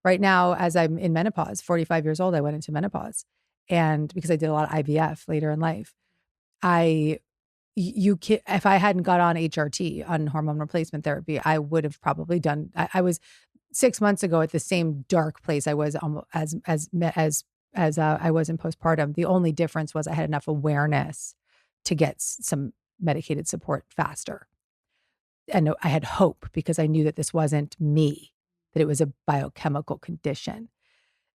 Right now, as I'm in menopause, 45 years old, I went into menopause. And because I did a lot of IVF later in life, if I hadn't got on HRT, on hormone replacement therapy, I would have probably done, I was 6 months ago at the same dark place I was as I was in postpartum. The only difference was I had enough awareness to get some medicated support faster. And I had hope because I knew that this wasn't me, that it was a biochemical condition.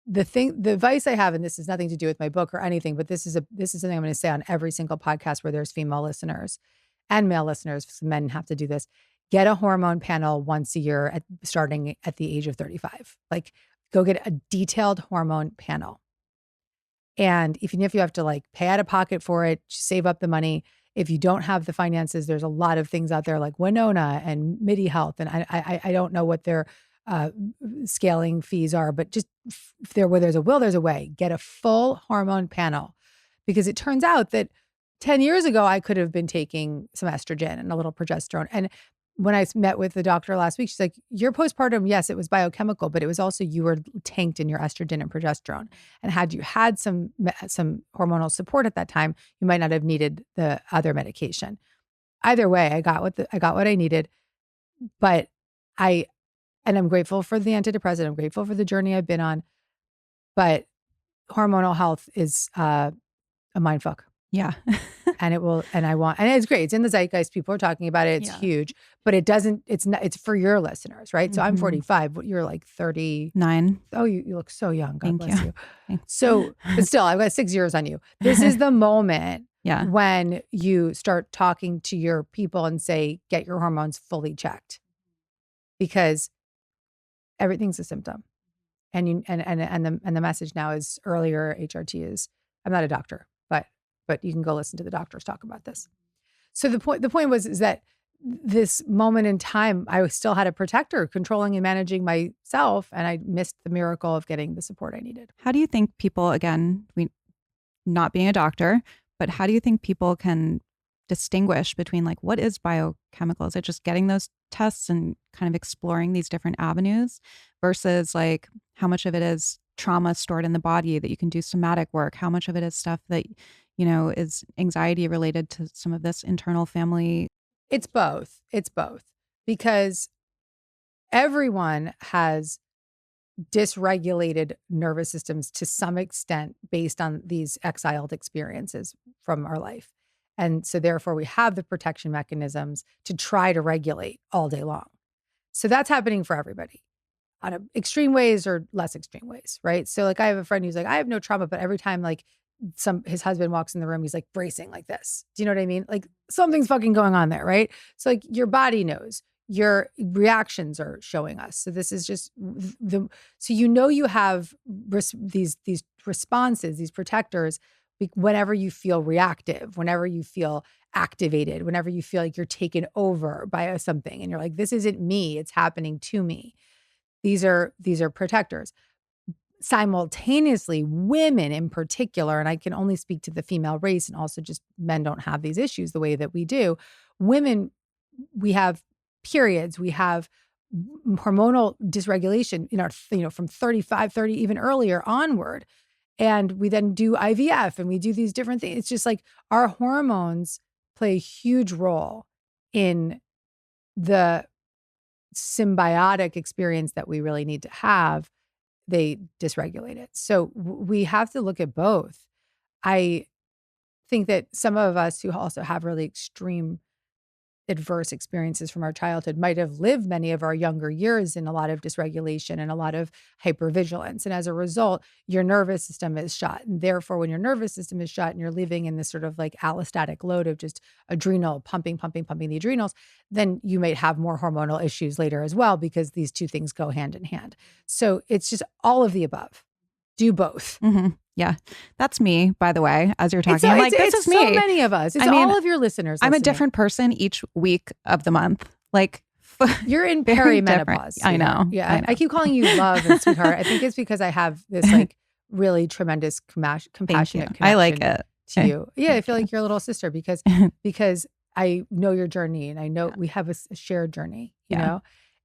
The advice I have, and this has nothing to do with my book or anything, but this is something I'm going to say on every single podcast where there's female listeners and male listeners, because men have to do this. Get a hormone panel once a year starting at the age of 35. Like, go get a detailed hormone panel. And even if you have to like pay out of pocket for it, save up the money. If you don't have the finances, there's a lot of things out there like Winona and MIDI Health. And I don't know what their scaling fees are, but just where there's a will, there's a way. Get a full hormone panel, because it turns out that 10 years ago, I could have been taking some estrogen and a little progesterone. And when I met with the doctor last week, she's like, your postpartum, yes, it was biochemical, but it was also, you were tanked in your estrogen and progesterone. And had you had some hormonal support at that time, you might not have needed the other medication. Either way, I got what I needed, but I'm grateful for the antidepressant. I'm grateful for the journey I've been on, but hormonal health is a mindfuck. Yeah. And it's great. It's in the zeitgeist. People are talking about it. It's huge, but it's for your listeners, right? So I'm 45, but you're like 39. Oh, you look so young. God bless you. So, but still, I've got 6 years on you. This is the moment when you start talking to your people and say, get your hormones fully checked, because everything's a symptom. And the message now is, earlier HRT is, I'm not a doctor, but you can go listen to the doctors talk about this. So the point is that this moment in time, I still had a protector controlling and managing myself, and I missed the miracle of getting the support I needed. How do you think people, again, not being a doctor, but how do you think people can distinguish between like, what is biochemical? Is it just getting those tests and kind of exploring these different avenues versus like how much of it is trauma stored in the body that you can do somatic work? How much of it is stuff that, is anxiety related to some of this internal family? It's both. Because everyone has dysregulated nervous systems to some extent based on these exiled experiences from our life. And so therefore we have the protection mechanisms to try to regulate all day long. So that's happening for everybody on extreme ways or less extreme ways, right? So like, I have a friend who's like, I have no trauma, but every time like his husband walks in the room, he's like bracing like this. Do you know what I mean? Like, something's fucking going on there, right? So like, your body knows, your reactions are showing us. So this is just so you have these responses, these protectors, whenever you feel reactive, whenever you feel activated, whenever you feel like you're taken over by something and you're like, this isn't me, it's happening to me. These are protectors. Simultaneously, women in particular, and I can only speak to the female race, and also just men don't have these issues the way that we do. Women, we have periods, we have hormonal dysregulation in our, from 35, 30, even earlier onward. And we then do IVF and we do these different things. It's just like our hormones play a huge role in the symbiotic experience that we really need to have. They dysregulate it. So we have to look at both. I think that some of us who also have really extreme adverse experiences from our childhood might have lived many of our younger years in a lot of dysregulation and a lot of hypervigilance. And as a result, your nervous system is shot. And therefore, when your nervous system is shot and you're living in this sort of like allostatic load of just adrenal pumping the adrenals, then you might have more hormonal issues later as well, because these two things go hand in hand. So it's just all of the above. Do both. Mm-hmm. Yeah. That's me, by the way, as you're talking. I'm like, this is me. So many of us. It's all of your listeners listening. I'm a different person each week of the month. Like, you're in perimenopause. I know. Yeah. I keep calling you love and sweetheart. I think it's because I have this like really tremendous compassionate connection. I like it. To you. Yeah. I feel like you're a little sister because I know your journey and I know we have a shared journey, you know?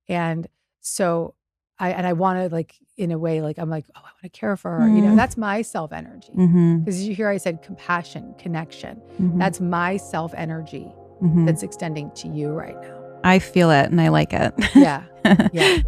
And so I want to like, in a way, like, I'm like, oh, I want to care for her. You know, that's my self energy. Because you hear, I said compassion, connection. That's my self energy that's extending to you right now. I feel it and I like it. Yeah. Yeah.